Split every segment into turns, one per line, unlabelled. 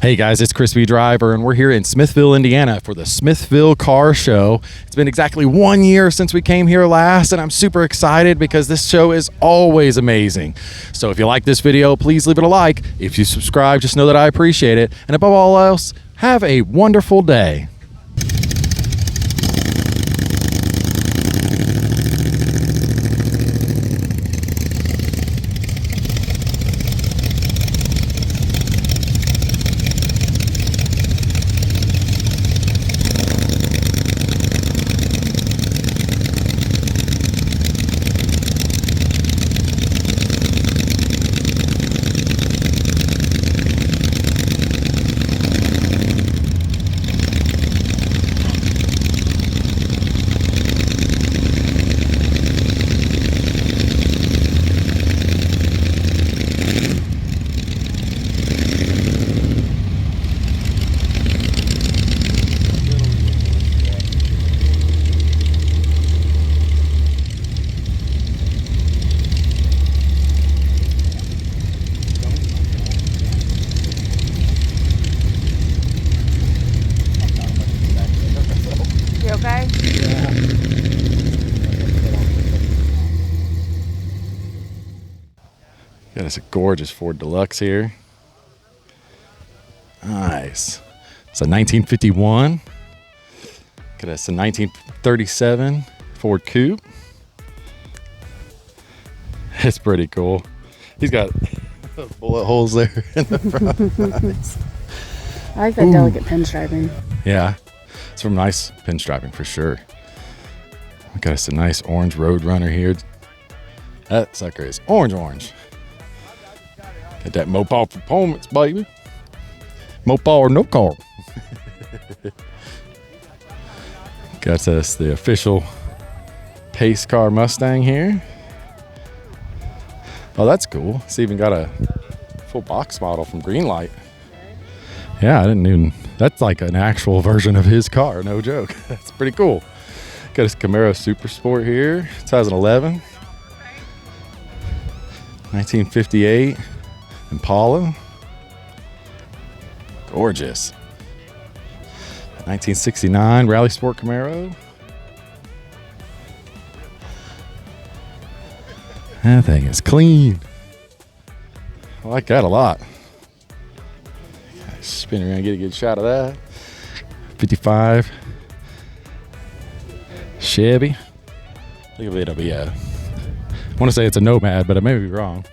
Hey guys, it's Crispy Driver, and we're here in Smithville, Indiana for the Smithville Car Show. It's been exactly 1 year since we came here last, and I'm super excited because this show is always amazing. So if you like this video, please leave it a like. If you subscribe, just know that I appreciate it. And above all else, have a wonderful day.
Okay?
Yeah. Got us a gorgeous Ford Deluxe here. Nice. It's a 1951. Got us a 1937 Ford Coupe. It's pretty cool. He's got bullet holes there in the front. Nice.
I like that delicate pinstriping.
Yeah. It's from nice pinstriping for sure. We got us a nice orange Roadrunner here. That sucker is orange. Got that Mopar performance, baby. Mopar or no car. Got us the official pace car Mustang here. Oh, that's cool. It's even got a full box model from Greenlight. Yeah, I didn't even... That's like an actual version of his car, no joke. That's pretty cool. Got his Camaro Super Sport here. It has an 11. 1958 Impala. Gorgeous. 1969 Rally Sport Camaro. That thing is clean. I like that a lot. Spin around, get a good shot of that. 55 Chevy. I think it'll be I want to say it's a Nomad, but I may be wrong.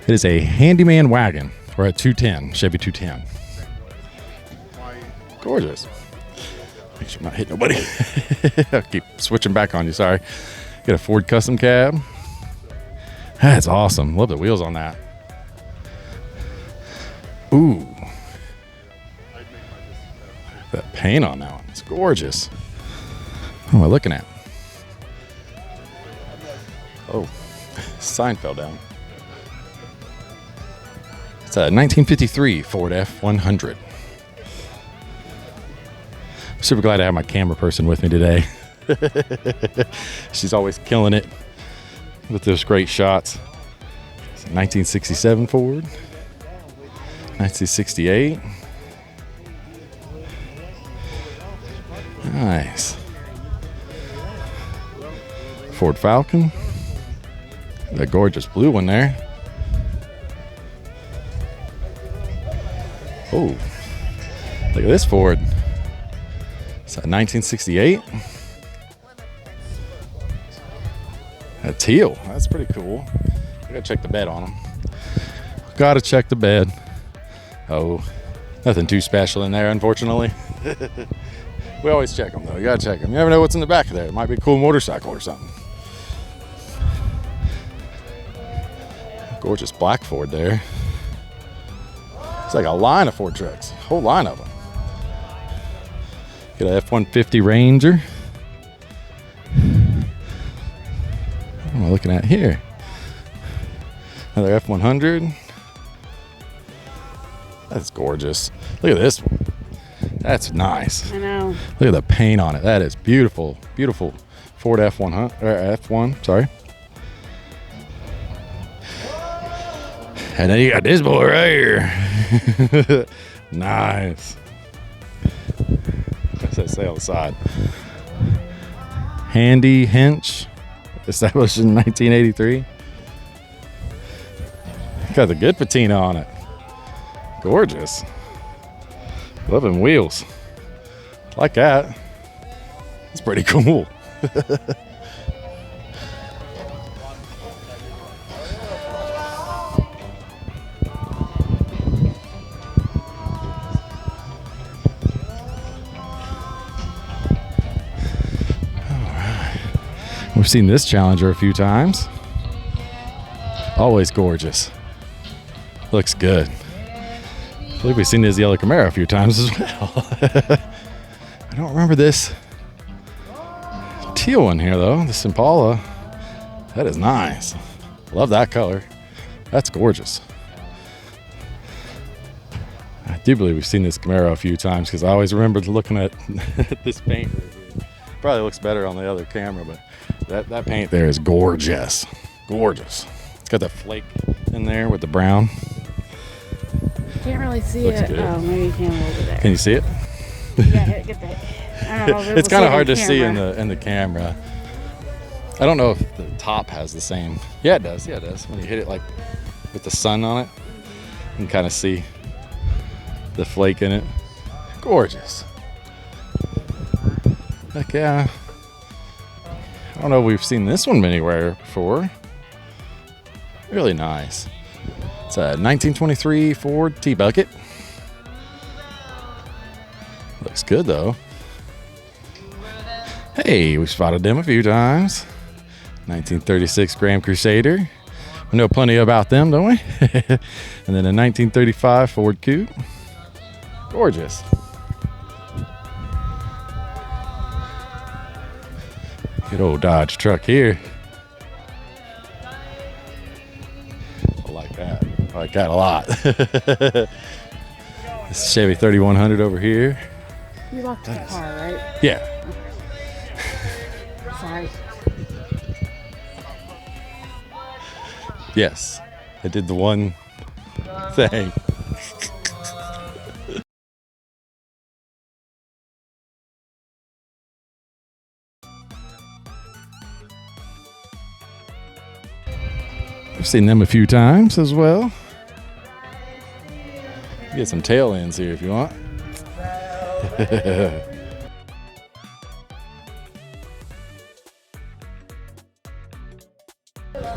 It is a handyman wagon, or a 210, Chevy 210. Gorgeous. Make sure I'm not hitting nobody. I'll keep switching back on you, sorry. Got a Ford Custom Cab. That's awesome. Love the wheels on that. Ooh. That paint on that one. It's gorgeous. What am I looking at? Oh, sign fell down. It's a 1953 Ford F100. I'm super glad I have my camera person with me today. She's always killing it with those great shots. It's a 1967 Ford. 1968. Nice. Ford Falcon. That gorgeous blue one there. Oh, look at this Ford. It's a 1968. A teal. That's pretty cool. I gotta check the bed on them. Gotta check the bed. Oh, nothing too special in there, unfortunately. We always check them, though. You gotta check them. You never know what's in the back of there. It might be a cool motorcycle or something. Gorgeous black Ford there. It's like a line of Ford trucks. A whole line of them. Got an F-150 Ranger. What am I looking at here? Another F-100. That's gorgeous. Look at this one. That's nice.
I know.
Look at the paint on it. That is beautiful. Beautiful Ford F1, sorry. And then you got this boy right here. Nice. What's that say on the side? Handy Hinch, established in 1983. Got the good patina on it. Gorgeous. Love them wheels. Like that. It's pretty cool. We've seen this Challenger a few times. Always gorgeous. Looks good. I believe we've seen this yellow Camaro a few times as well. I don't remember this teal one here though. This Impala. That is nice. Love that color. That's gorgeous. I do believe we've seen this Camaro a few times because I always remember looking at this paint. Probably looks better on the other camera, but that paint there is gorgeous. Gorgeous. It's got the flake in there with the brown.
Can't really see
Looks
it.
good.
Oh, maybe you can over there.
Can you see it?
Yeah, get that. I don't know if
It's kind of hard to
on
see in
camera.
the camera. I don't know if the top has the same. Yeah, it does. Yeah, it does. When you hit it like with the sun on it, you can kind of see the flake in it. Gorgeous. Heck yeah. I don't know if we've seen this one anywhere before. Really nice. It's a 1923 Ford T-Bucket. Looks good though. Hey, we've spotted them a few times. 1936 Grand Crusader. We know plenty about them, don't we? And then a 1935 Ford Coupe. Gorgeous. Good old Dodge truck here. I like that. I like that a lot. This Chevy 3100 over here.
You locked the car, right?
Yeah.
Sorry.
Yes. I did the one thing. I've seen them a few times as well. Get some tail ends here if you want.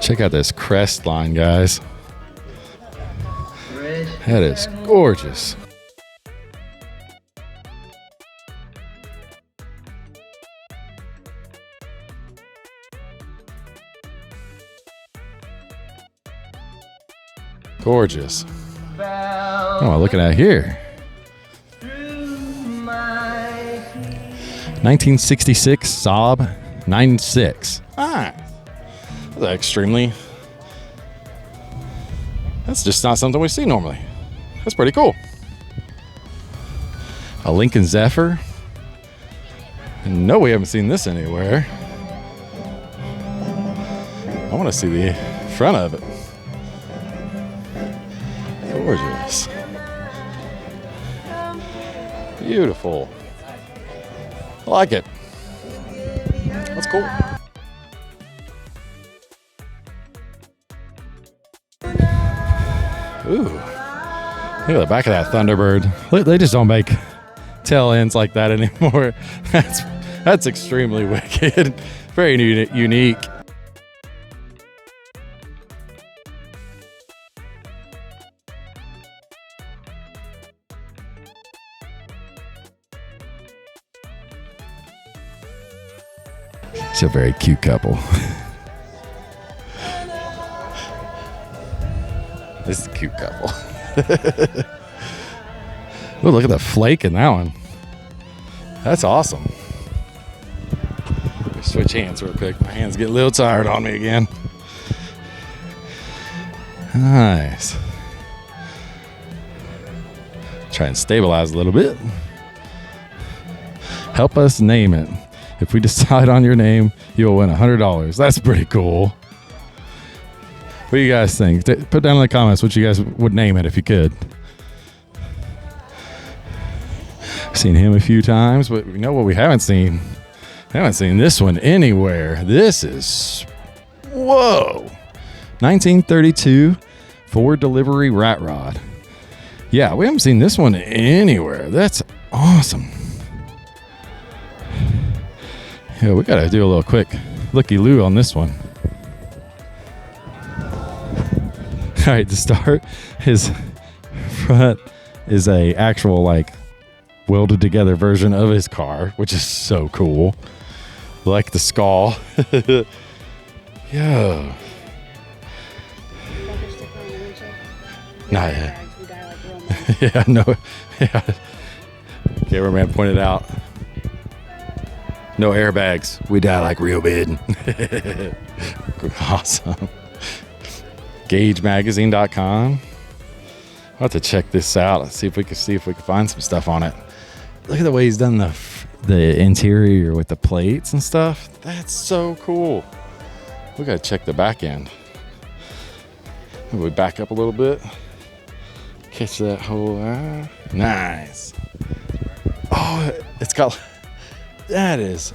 Check out this crest line, guys. That is gorgeous. Gorgeous. What am I looking at here? 1966 Saab 96. Ah, that's extremely. That's just not something we see normally. That's pretty cool. A Lincoln Zephyr. No, we haven't seen this anywhere. I want to see the front of it. Gorgeous. Beautiful. I like it. That's cool. Ooh. Look at the back of that Thunderbird. They just don't make tail ends like that anymore. That's extremely wicked. Very unique. It's a very cute couple. This is a cute couple. Oh, look at the flake in that one. That's awesome. Let me switch hands real quick. My hands get a little tired on me again. Nice. Try and stabilize a little bit. Help us name it. If we decide on your name, you'll win $100. That's pretty cool. What do you guys think? Put down in the comments what you guys would name it if you could. Seen him a few times, but we know what we haven't seen. I haven't seen this one anywhere. This is, whoa, 1932 Ford delivery rat rod. Yeah, we haven't seen this one anywhere. That's awesome. Yeah, we gotta do a little quick looky-loo on this one. All right, to start, his front is a actual like welded together version of his car, which is so cool. Like the skull. Yo. Not yet. Yeah, no. Yeah. Cameraman pointed out. No airbags. We die like real men. Awesome. GaugeMagazine.com. I'll have to check this out. Let's see if we can find some stuff on it. Look at the way he's done the interior with the plates and stuff. That's so cool. We gotta check the back end. We back up a little bit. Catch that whole nice. Oh, it's got that is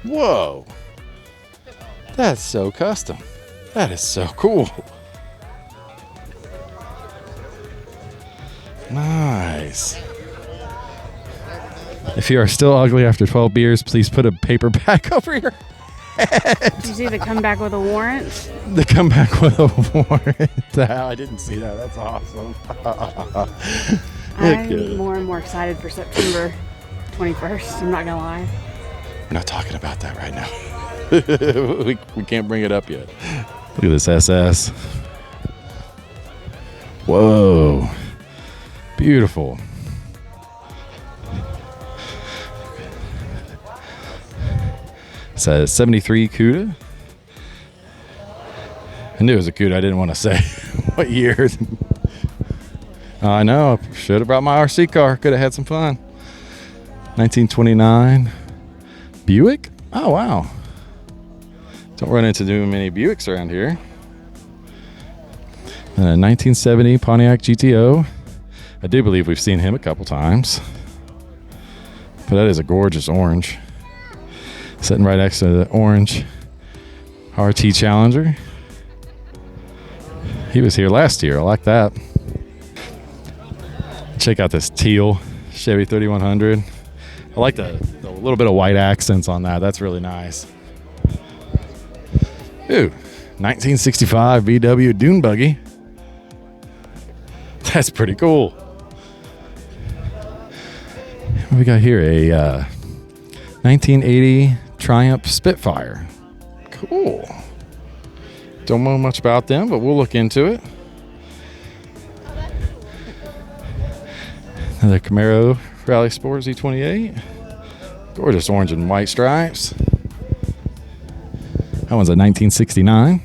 whoa. That's so custom. That is so cool. Nice. If you are still ugly after 12 beers, please put a paper bag over your head.
Did you see the comeback with a warrant?
The comeback with a warrant. I didn't see that. That's awesome.
I'm more and more excited for September 21st. I'm not gonna lie.
We're not talking about that right now. we can't bring it up yet. Look at this SS. Whoa. Beautiful. It's a 73 CUDA. I knew it was a CUDA. I didn't want to say what year. I know. Should have brought my RC car. Could have had some fun. 1929 Buick. Oh, wow. Don't run into too many Buicks around here. And a 1970 Pontiac GTO. I do believe we've seen him a couple times. But that is a gorgeous orange. Sitting right next to the orange RT Challenger. He was here last year. I like that. Check out this teal Chevy 3100. I like the little bit of white accents on that. That's really nice. Ooh, 1965 VW Dune Buggy. That's pretty cool. What we got here? A 1980 Triumph Spitfire. Cool. Don't know much about them, but we'll look into it. Another Camaro Rally Sport Z28. Gorgeous orange and white stripes. That one's a 1969.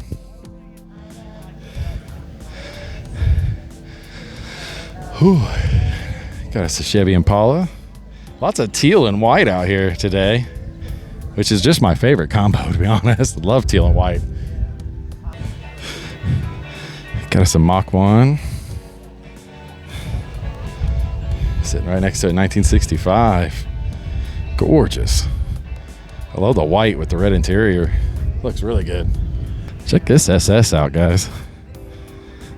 Whew. Got us a Chevy Impala. Lots of teal and white out here today, which is just my favorite combo, to be honest. Love teal and white. Got us a Mach 1. Sitting right next to a 1965. Gorgeous. I love the white with the red interior. Looks really good. Check this SS out, guys.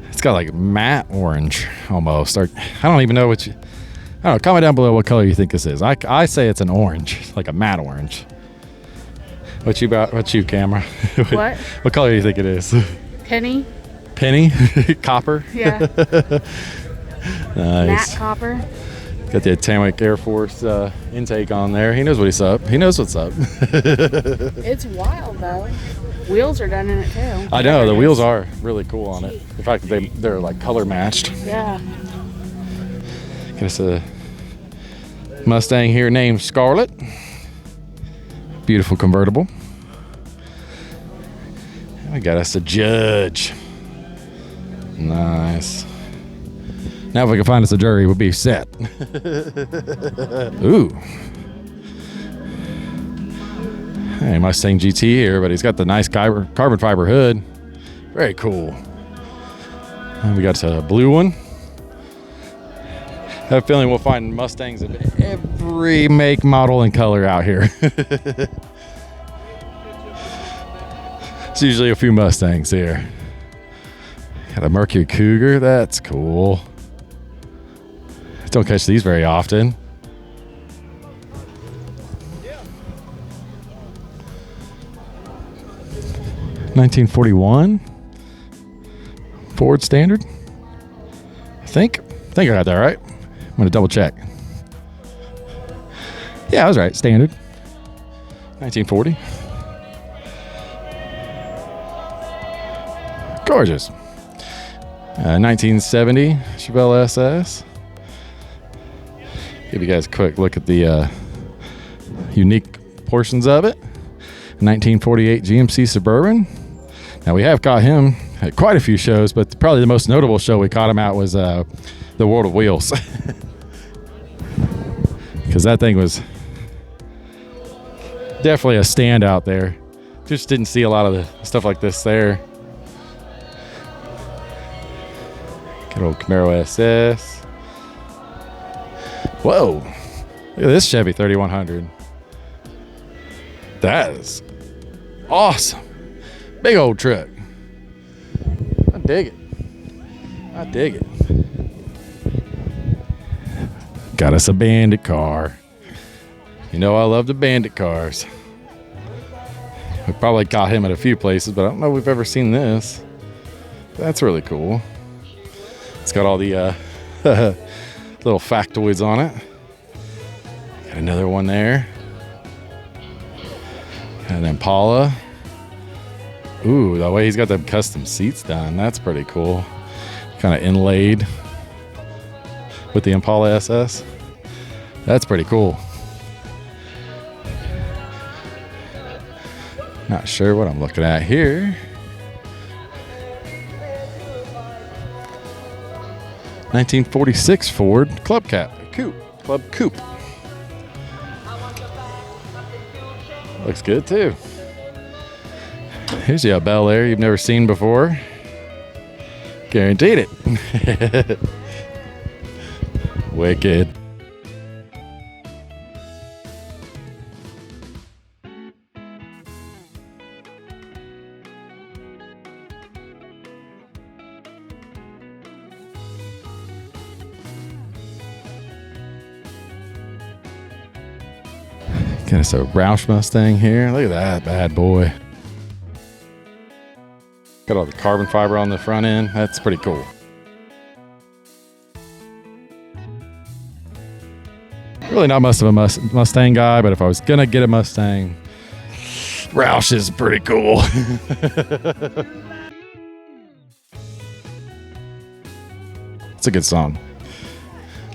It's got like matte orange almost. I don't even know what you... I don't know. Comment down below what color you think this is. I say it's an orange, like a matte orange. What you, camera?
What?
What color do you think it is?
Penny?
Penny? Copper?
Yeah.
Nice.
Matte copper.
Got the Atomic Air Force intake on there. He knows what's up. He knows what's up.
It's wild though. Wheels are done in it too.
I know the wheels are really cool on it. In fact, they're like color matched.
Yeah.
Got us a Mustang here named Scarlet. Beautiful convertible. And we got us a Judge. Nice. Now if we can find us a jury, we'll be set. Ooh. Hey, Mustang GT here, but he's got the nice carbon fiber hood. Very cool. And we got a blue one. I have a feeling we'll find Mustangs of every make, model, and color out here. It's usually a few Mustangs here. Got a Mercury Cougar. That's cool. Don't catch these very often. $1941 Ford Standard. I think I got that right. I'm gonna double check. Yeah, I was right. Standard. 1940. Gorgeous. 1970 Chevelle SS. Give you guys a quick look at the unique portions of it. 1948 GMC Suburban. Now we have caught him at quite a few shows, but probably the most notable show we caught him at was the World of Wheels. Because that thing was definitely a standout there. Just didn't see a lot of the stuff like this there. Good old Camaro SS. Whoa. Look at this Chevy 3100. That is awesome. Big old truck. I dig it. I dig it. Got us a Bandit car. You know I love the Bandit cars. We probably caught him at a few places, but I don't know if we've ever seen this. That's really cool. It's got all the little factoids on it. Got another one there. Got an Impala. Ooh, the way he's got the custom seats done, that's pretty cool. Kind of inlaid with the Impala SS. That's pretty cool. Not sure what I'm looking at here. 1946 Ford Club Coupe. Looks good too. Here's a Bel Air you've never seen before. Guaranteed it. Wicked. Got us a Roush Mustang here. Look at that bad boy. Got all the carbon fiber on the front end. That's pretty cool. Really not much of a Mustang guy, but if I was gonna get a Mustang, Roush is pretty cool. It's a good song.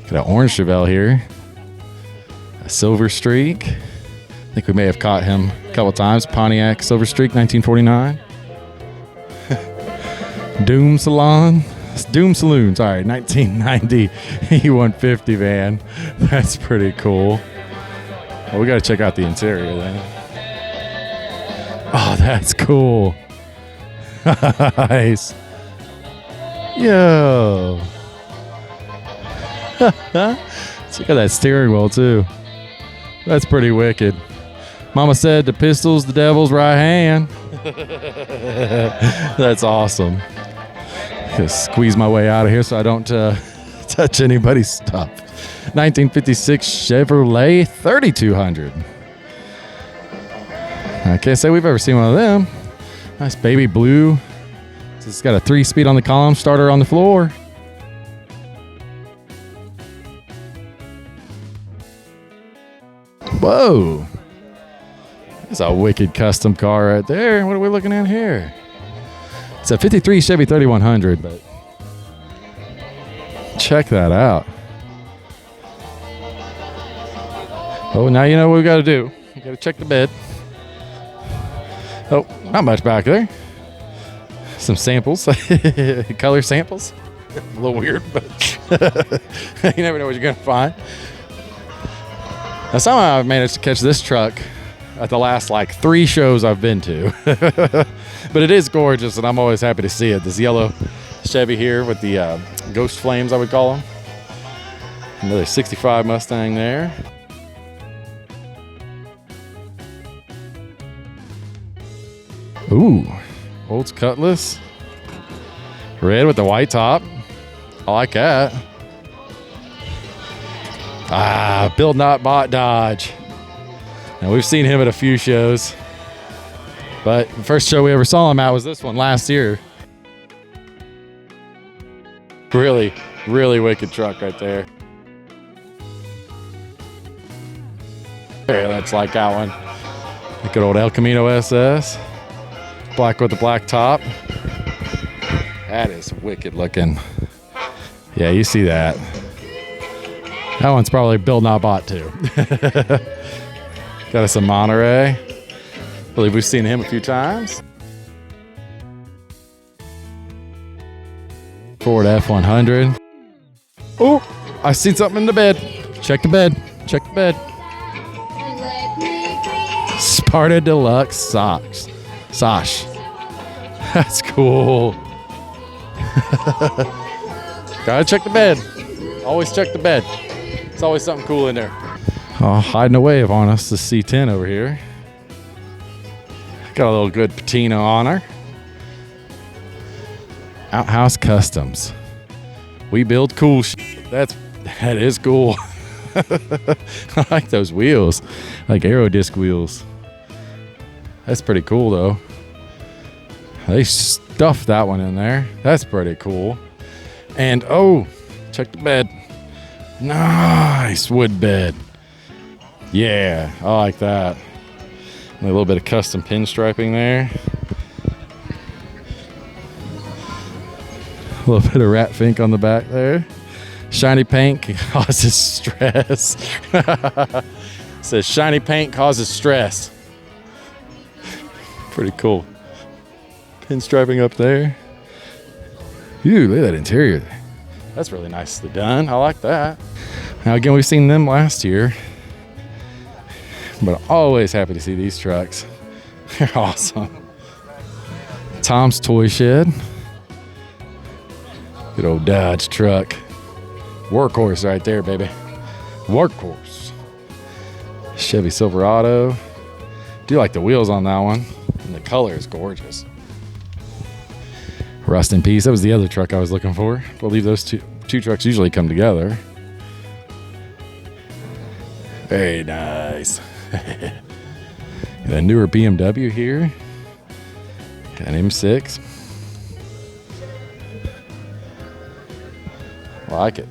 Got an orange Chevelle here. A Silver Streak. I think we may have caught him a couple times. Pontiac Silver Streak, 1949. Doom Saloon, sorry, 1990 E150 van. That's pretty cool. Well, we got to check out the interior then. Oh, that's cool. Nice. Yo. Check out that steering wheel too. That's pretty wicked. Mama said the pistol's the devil's right hand. That's awesome. Just squeeze my way out of here so I don't touch anybody's stuff. 1956 Chevrolet 3200. I can't say we've ever seen one of them. Nice baby blue. It's got a 3-speed on the column, starter on the floor. Whoa. That's a wicked custom car right there. What are we looking at here? It's a 53 Chevy 3100, but check that out. Oh, now you know what we got to do. We got to check the bed. Oh, not much back there. Some samples, color samples. A little weird, but you never know what you're going to find. Now, somehow I've managed to catch this truck at the last like 3 shows I've been to. But it is gorgeous, and I'm always happy to see it. This yellow Chevy here with the ghost flames, I would call them. Another 65 Mustang there. Ooh, Olds Cutlass. Red with the white top. I like that. Ah, Build Not Bought Dodge. Now, we've seen him at a few shows, but the first show we ever saw him at was this one last year. Really, really wicked truck right there. Very much like that one. The good old El Camino SS. Black with the black top. That is wicked looking. Yeah, you see that. That one's probably Build Not Bought too. Got us a Monterey. I believe we've seen him a few times. Ford F100. Oh, I seen something in the bed. Check the bed. Check the bed. Sparta Deluxe socks. Sosh. That's cool. Gotta check the bed. Always check the bed. It's always something cool in there. Oh, hiding a wave on us, the C10 over here. Got a little good patina on her. Outhouse Customs. We build cool shit. That is cool. I like those wheels, like Aerodisc wheels. That's pretty cool though. They stuffed that one in there. That's pretty cool. And oh, check the bed. Nice wood bed. Yeah, I like that. And a little bit of custom pinstriping there. A little bit of rat fink on the back there. Shiny paint causes stress. Says shiny paint causes stress. Pretty cool. Pinstriping up there. Ooh, look at that interior. That's really nicely done. I like that. Now again, we've seen them last year, but I'm always happy to see these trucks. They're awesome. Tom's Toy Shed. Good old Dodge truck. Workhorse right there, baby. Workhorse. Chevy Silverado. Do like the wheels on that one. And the color is gorgeous. Rust in Peace. That was the other truck I was looking for. I believe those two trucks usually come together. Very nice. Got a newer BMW here. Got an M6. I like it.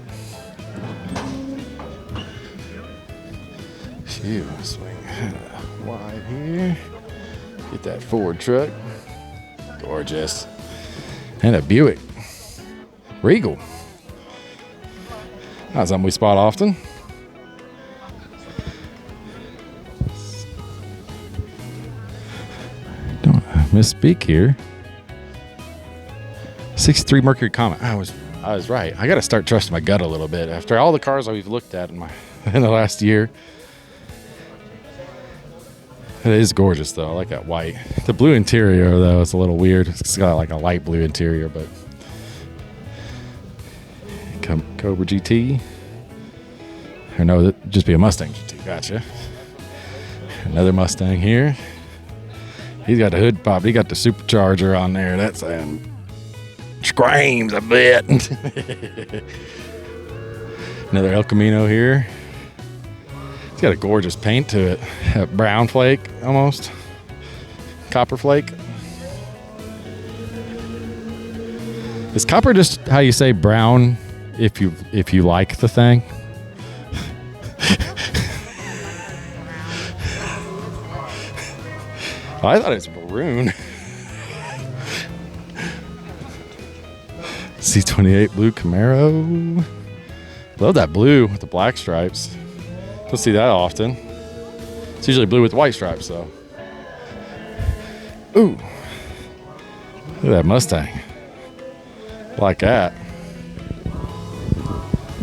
Phew, swing wide here. Get that Ford truck. Gorgeous. And a Buick. Regal. Not something we spot often. Don't misspeak here. 63 Mercury Comet. I was right. I got to start trusting my gut a little bit after all the cars we've looked at in the last year. It is gorgeous though. I like that white. The blue interior though, it's a little weird. It's got like a light blue interior, but Cobra GT. Or no, that'd just be a Mustang GT. Gotcha. Another Mustang here. He's got the hood pop. He got the supercharger on there. That's screams a bit. Another El Camino here. It's got a gorgeous paint to it. A brown flake almost. Copper flake. Is copper just how you say brown if you like the thing? I thought it was maroon. C28 blue Camaro. Love that blue with the black stripes. Don't see that often. It's usually blue with white stripes though. Ooh. Look at that Mustang. Like that.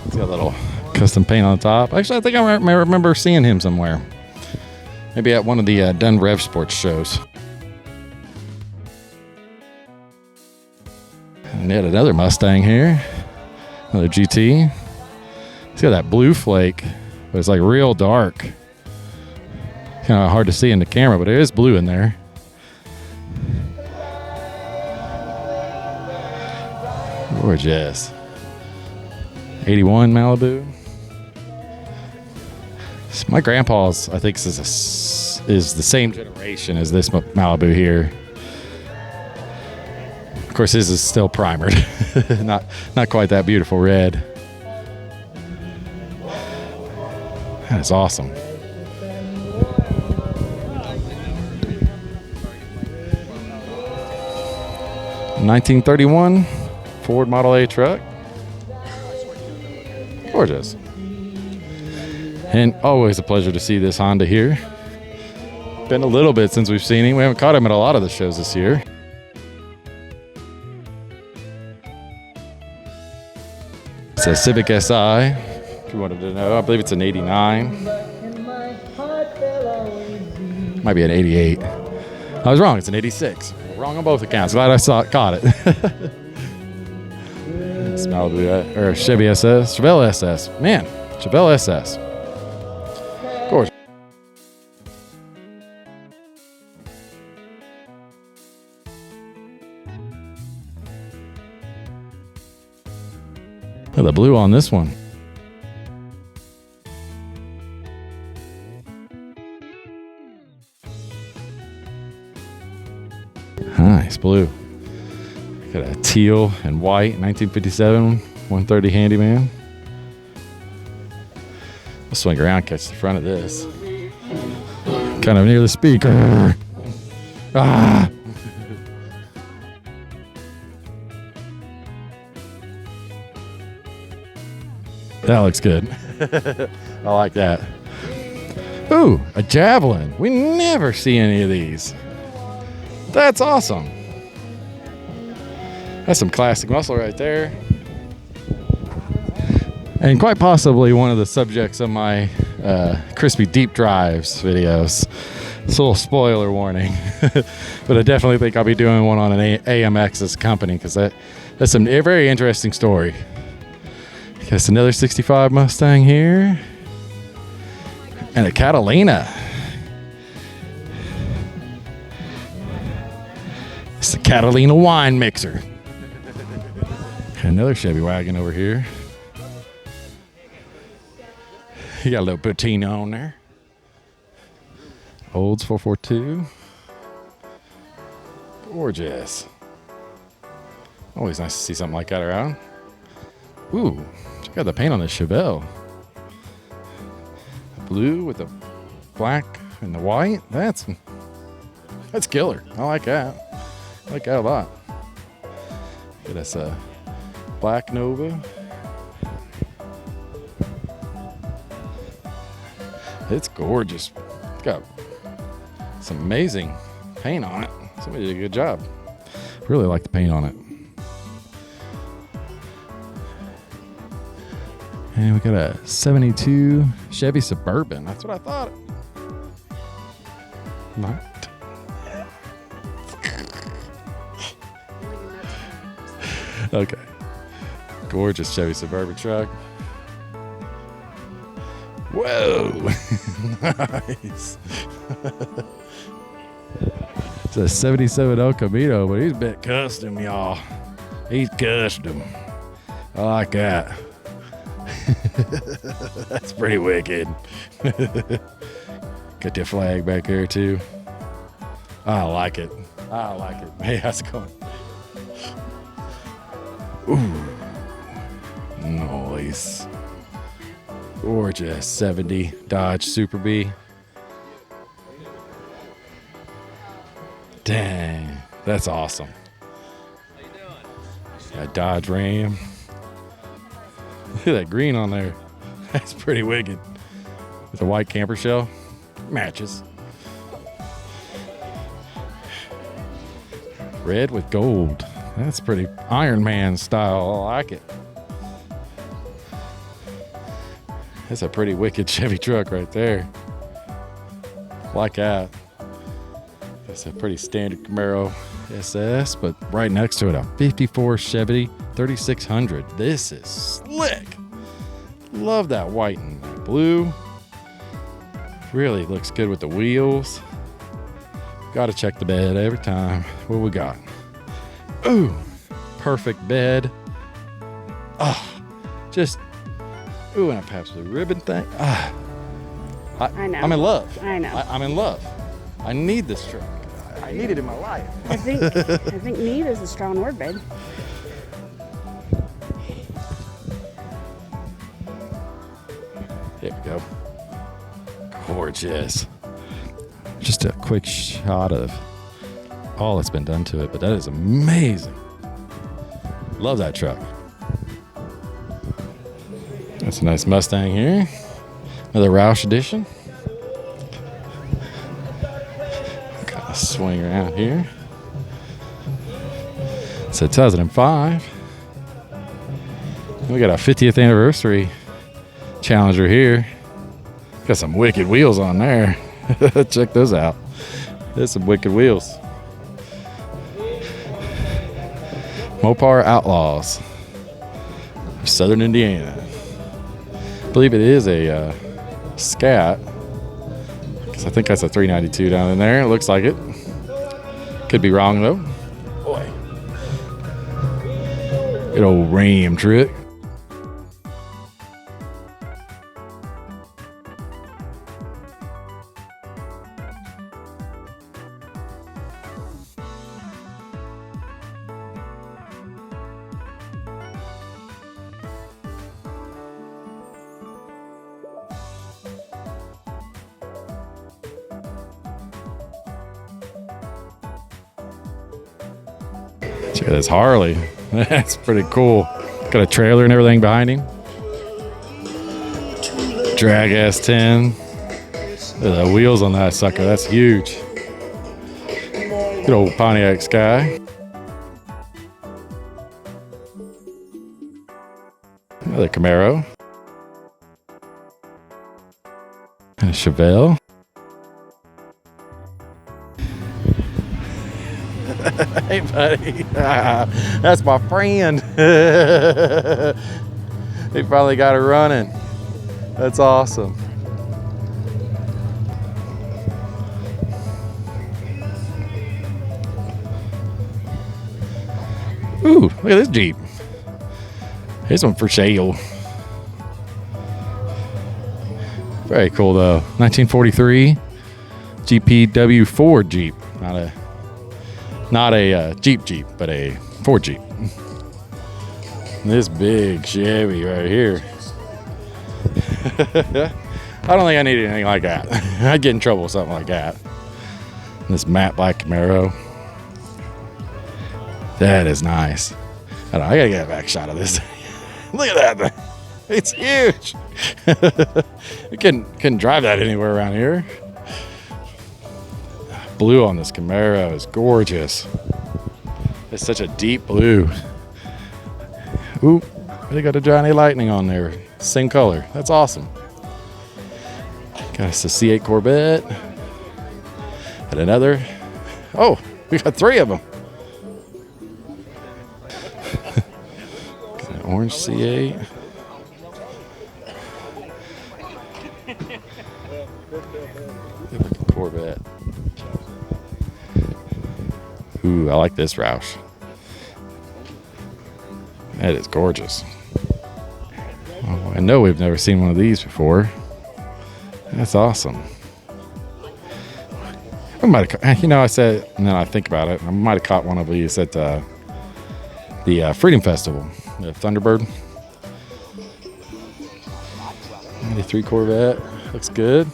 It's got a little custom paint on the top. Actually, I think I remember seeing him somewhere. Maybe at one of the Dun Rev Sports shows. And yet another Mustang here. Another GT. It's got that blue flake, but it's like real dark. Kind of hard to see in the camera, but it is blue in there. Gorgeous. 81 Malibu. My grandpa's, I think, is the same generation as this Malibu here. Of course, his is still primered. not quite that beautiful red. That is awesome. '1931 Ford Model A truck. Gorgeous. And always a pleasure to see this Honda here. Been a little bit since we've seen him. We haven't caught him at a lot of the shows this year. It's a Civic Si, if you wanted to know. I believe it's an 89. Might be an 88. I was wrong. It's an 86. Wrong on both accounts. Glad I caught it. It's Malibu, or Chevy SS. Chevelle SS. Man, Chevelle SS. Gorgeous. Look at the blue on this one. Nice blue. Got a teal and white 1957 130 Handyman. I'll swing around, catch the front of this. Kind of near the speaker. Ah! That looks good. I like that. Ooh, a Javelin. We never see any of these. That's awesome. That's some classic muscle right there. And quite possibly one of the subjects of my Crispy Deep Drives videos. It's a little spoiler warning. But I definitely think I'll be doing one on an AMX's company because that's a very interesting story. Guess another 65 Mustang here. And a Catalina. It's the Catalina wine mixer. Another Chevy wagon over here. You got a little patina on there. Olds 442. Gorgeous. Always nice to see something like that around. Ooh, check out the paint on this Chevelle. Blue with the black and the white. That's killer. I like that. I like that a lot. Get us a black Nova. It's gorgeous. It's got some amazing paint on it. Somebody did a good job. Really like the paint on it. And we got a 72 Chevy Suburban. That's what I thought. Not. Okay. Gorgeous Chevy Suburban truck. Whoa. Nice. It's a 77 El Camino, but he's a bit custom, y'all. He's custom. I like that. That's pretty wicked. Got your flag back there too. I like it. I like it. Hey, how's it going? Ooh. Nice. Gorgeous 70 Dodge Super B. Dang, that's awesome. How you doing? Got Dodge Ram. Look at that green on there. That's pretty wicked. With a white camper shell. Matches. Red with gold. That's pretty Iron Man style. I like it. That's a pretty wicked Chevy truck right there. Like that. It's a pretty standard Camaro SS, but right next to it, a 54 Chevy 3600. This is slick. Love that white and blue. Really looks good with the wheels. Got to check the bed every time. What we got? Ooh, perfect bed. Oh, just, ooh, and a perhaps the ribbon thing. Ah,
I know.
I'm in love.
I know.
I'm in love. I need this truck. I need it in my life.
I think need is a strong word, babe.
There we go. Gorgeous. Just a quick shot of all that's been done to it, but that is amazing. Love that truck. That's a nice Mustang here. Another Roush edition. Kind of swing around here. It's a 2005. We got a 50th anniversary Challenger here. Got some wicked wheels on there. Check those out. There's some wicked wheels. Mopar Outlaws of Southern Indiana. I believe it is a Scat, because I think that's a 392 down in there. It looks like it. Could be wrong though. Boy. Good old Ram trick. Check out this Harley. That's pretty cool. Got a trailer and everything behind him. Drag S10. Look at the wheels on that sucker. That's huge. Good old Pontiac Sky. Another Camaro. And a Chevelle. Hey, buddy. That's my friend. He probably got it running. That's awesome. Ooh, look at this Jeep. Here's one for sale. Very cool, though. 1943 GPW Ford Jeep. Not a Jeep, but a Ford Jeep. This big Chevy right here. I don't think I need anything like that. I'd get in trouble with something like that. This matte black Camaro. That is nice. I gotta get a back shot of this. Look at that thing. It's huge. You couldn't drive that anywhere around here. Blue on this Camaro is gorgeous. It's such a deep blue. Ooh, they got a Johnny Lightning on there. Same color. That's awesome. Got us a C8 Corvette. And another. Oh, we got three of them. Orange C8. Corvette. Ooh, I like this Roush. That is gorgeous. Oh, I know we've never seen one of these before. That's awesome. I might have, I said, and then I think about it, I might have caught one of these at the Freedom Festival, the Thunderbird. 93 Corvette, looks good.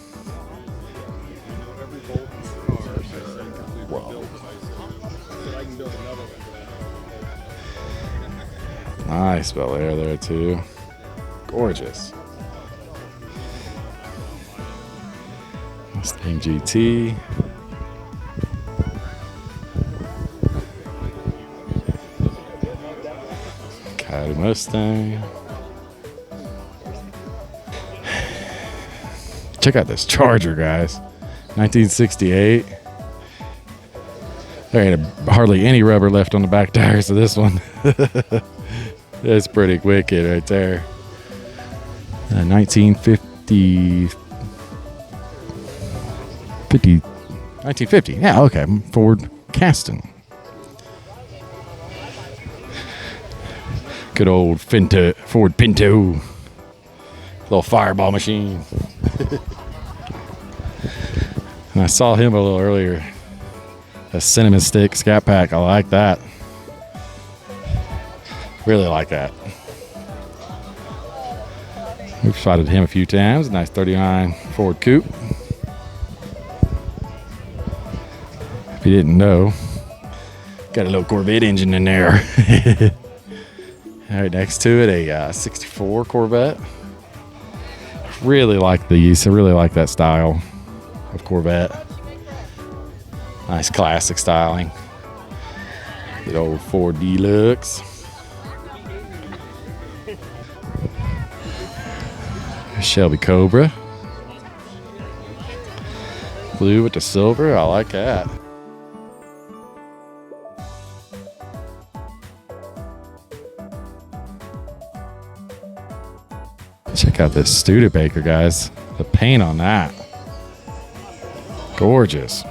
Nice Bel Air there too. Gorgeous. Mustang GT. Coyote Mustang. Check out this Charger, guys. 1968. There ain't hardly any rubber left on the back tires of this one. That's pretty wicked right there. 1950. Yeah, okay. Ford Caston. Good old Ford Pinto. Little fireball machine. And I saw him a little earlier. A cinnamon stick scat pack. I like that. Really like that. We've spotted him a few times. Nice 39 Ford Coupe. If you didn't know, got a little Corvette engine in there. All right, next to it, a 64 Corvette. Really like these. I really like that style of Corvette. Nice classic styling. Good old Ford Deluxe. Shelby Cobra. Blue with the silver. I like that. Check out this Studebaker, guys. The paint on that. Gorgeous.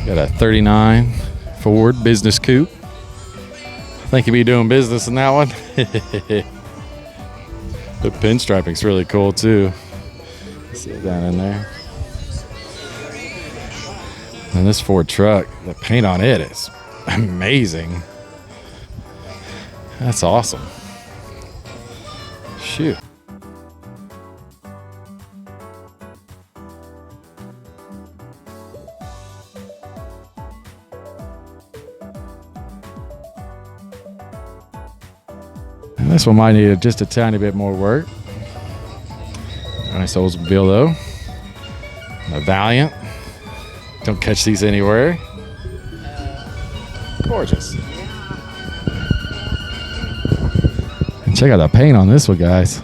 Got a 39 Ford Business Coupe. I think you'll be doing business in that one. The pinstriping's really cool too. See it down in there. And this Ford truck, the paint on it is amazing. That's awesome. Shoot. And this one might need just a tiny bit more work. Nice Oldsmobile though. A Valiant. Don't catch these anywhere. Gorgeous. And check out the paint on this one, guys.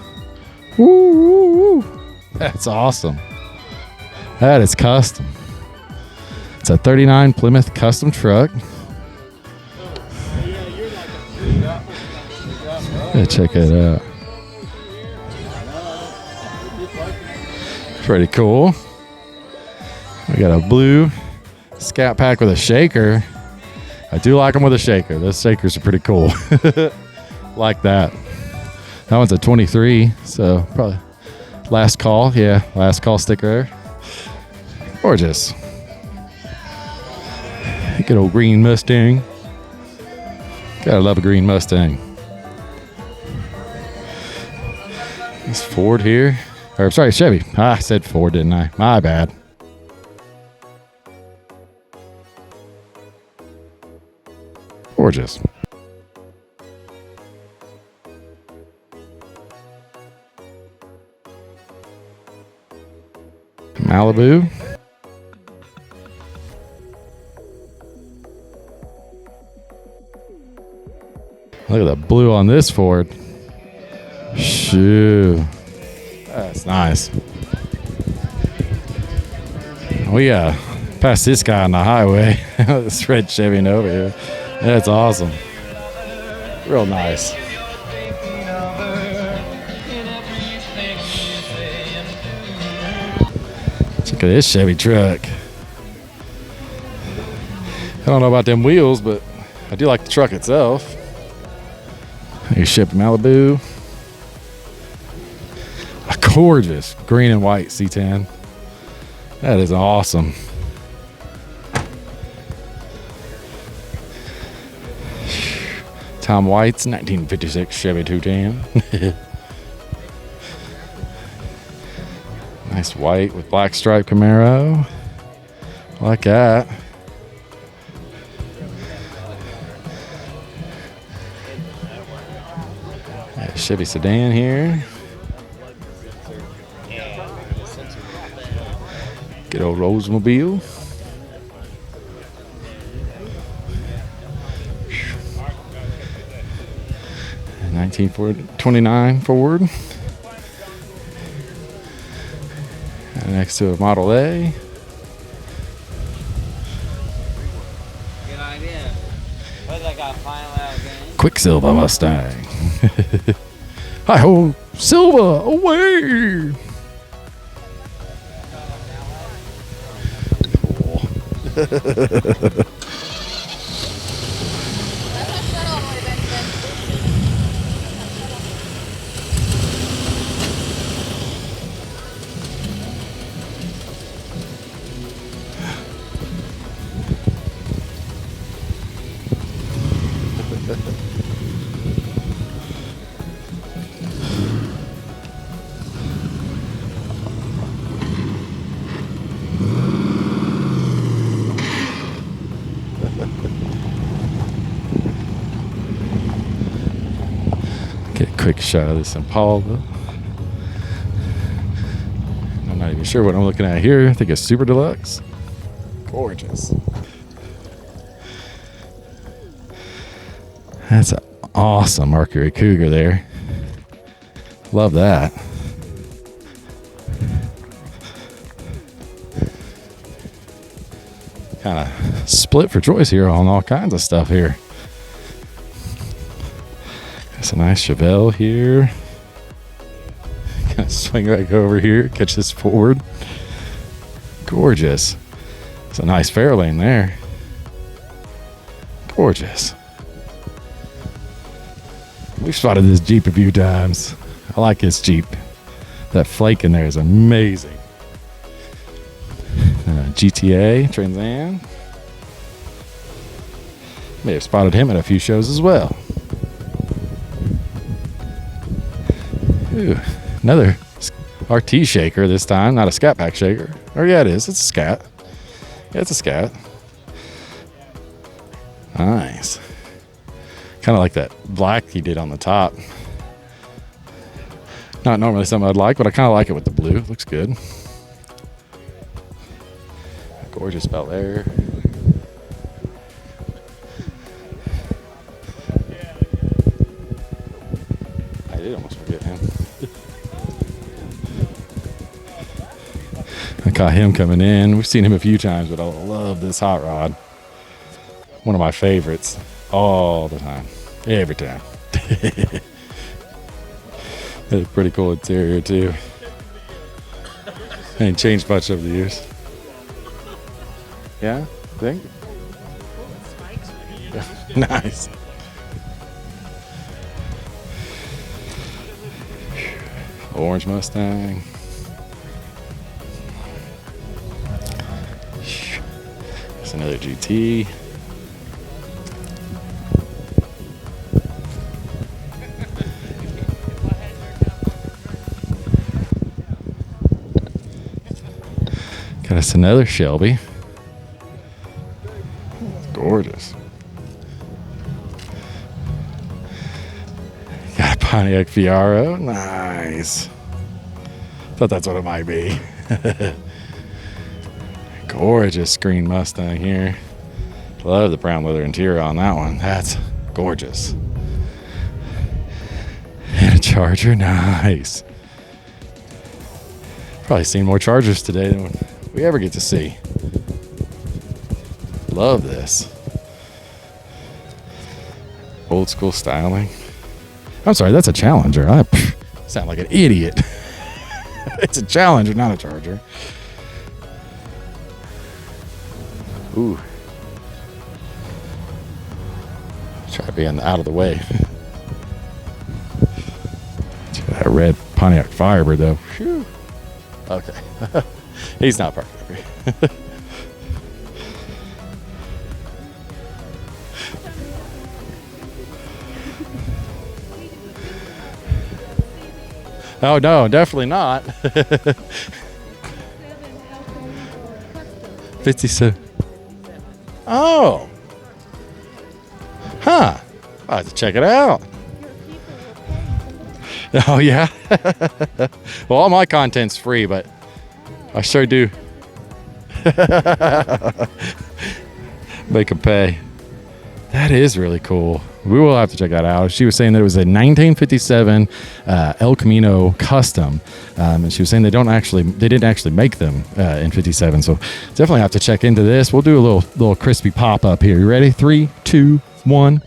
Woo, woo, woo. That's awesome. That is custom. It's a 39 Plymouth custom truck. Yeah, check it out. Pretty cool. We got a blue Scat Pack with a shaker. I do like them with a shaker. Those shakers are pretty cool. Like that. That one's a 23, so probably last call. Yeah, last call sticker there. Gorgeous. Good old green Mustang. Gotta love a green Mustang. This Ford here. Or sorry, Chevy. I said Ford, didn't I? My bad. Gorgeous. Malibu. Look at the blue on this Ford. Shoo. That's nice. We passed this guy on the highway. This red Chevy over here. That's awesome. Real nice. Check out this Chevy truck. I don't know about them wheels, but I do like the truck itself. You ship Malibu. A gorgeous green and white C10. That is awesome. Tom White's 1956 Chevy 210. Nice white with black stripe Camaro. Like that. Chevy sedan here. Good old Oldsmobile. And 1929 Ford. Next to a Model A.
Good idea. But I got final out again.
Quicksilver Mustang. Hi ho, Silver, away! Cool. Get a quick shot of this Impala. I'm not even sure what I'm looking at here. I think it's Super Deluxe. Gorgeous. That's an awesome Mercury Cougar there. Love that. Kind of split for choice here on all kinds of stuff here. It's a nice Chevelle here. Kind of swing back over here, catch this forward. Gorgeous. It's a nice Fairlane there. Gorgeous. We've spotted this Jeep a few times. I like this Jeep. That flake in there is amazing. GTA Trans Am. May have spotted him at a few shows as well. Ooh, another RT shaker this time, not a Scat Pack shaker. Or yeah, it is. It's a Scat. Yeah, it's a Scat. Nice. Kind of like that black he did on the top. Not normally something I'd like, but I kind of like it with the blue. Looks good. Gorgeous Bel Air. I did almost forget him. I caught him coming in. We've seen him a few times, but I love this hot rod. One of my favorites all the time. Every time. It's a pretty cool interior too. Ain't changed much over the years. Yeah, think? Nice. Orange Mustang. That's another GT. Got us another Shelby. Gorgeous. Got a Pontiac Fiero. Nice. Thought that's what it might be. Gorgeous green Mustang here. Love the brown leather interior on that one. That's gorgeous. And a Charger. Nice. Probably seen more Chargers today than we ever get to see. Love this. Old school styling. I'm sorry, that's a Challenger. I sound like an idiot. It's a Challenger, not a Charger. Ooh. Try being out of the way. That red Pontiac Firebird though. Whew. Okay. He's not perfect. Oh no, definitely not. 57. Oh. Huh. I'll have to check it out. Oh yeah. Well, all my content's free, but I sure do make them pay. That is really cool. We will have to check that out. She was saying that it was a 1957 El Camino custom, and she was saying they didn't actually make them in '57. So definitely have to check into this. We'll do a little crispy pop up here. You ready? 3, 2, 1.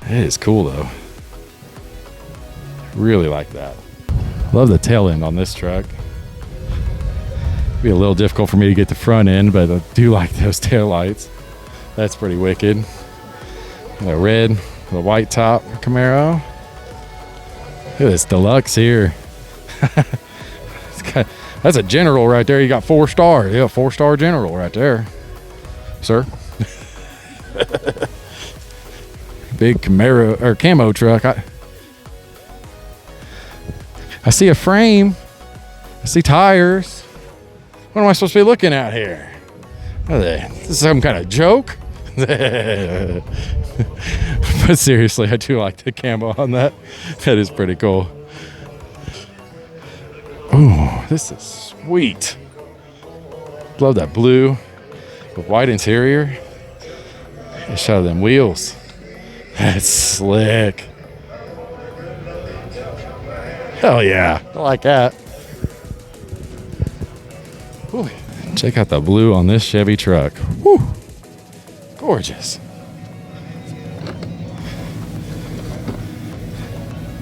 It is cool though. Really like that. Love the tail end on this truck. Be a little difficult for me to get the front end, but I do like those tail lights. That's pretty wicked. The red, the white top Camaro. Look at this deluxe here. That's a general right there. You got 4 stars. Yeah, 4-star general right there, sir. Big Camaro or camo truck. I see a frame. I see tires. What am I supposed to be looking at here? What are they? This is some kind of joke? But seriously, I do like the camo on that. That is pretty cool. Ooh, this is sweet. Love that blue with white interior. A shot of them wheels. That's slick. Hell yeah. I like that. Whew. Check out the blue on this Chevy truck. Whew. Gorgeous.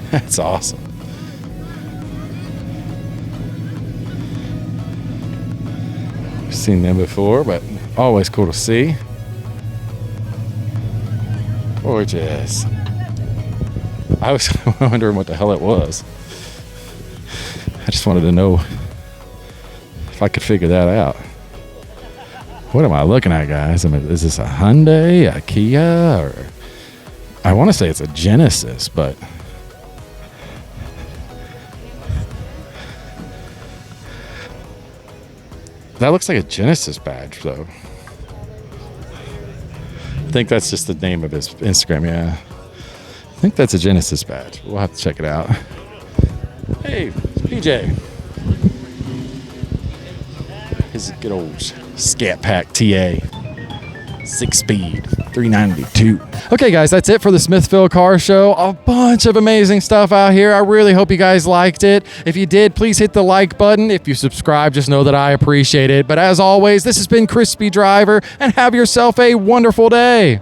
That's awesome. I've seen them before, but always cool to see. Gorgeous. I was wondering what the hell it was. I just wanted to know if I could figure that out. What am I looking at, guys? I mean, is this a Hyundai, a Kia, or I want to say it's a Genesis, but that looks like a Genesis badge, though. I think that's just the name of his Instagram, yeah. I think that's a Genesis badge. We'll have to check it out. Hey, PJ. His good old Scat Pack TA. 6-speed, 392. Okay, guys, that's it for the Smithville Car Show. A bunch of amazing stuff out here. I really hope you guys liked it. If you did, please hit the like button. If you subscribe, just know that I appreciate it. But as always, this has been Crispy Driver, and have yourself a wonderful day.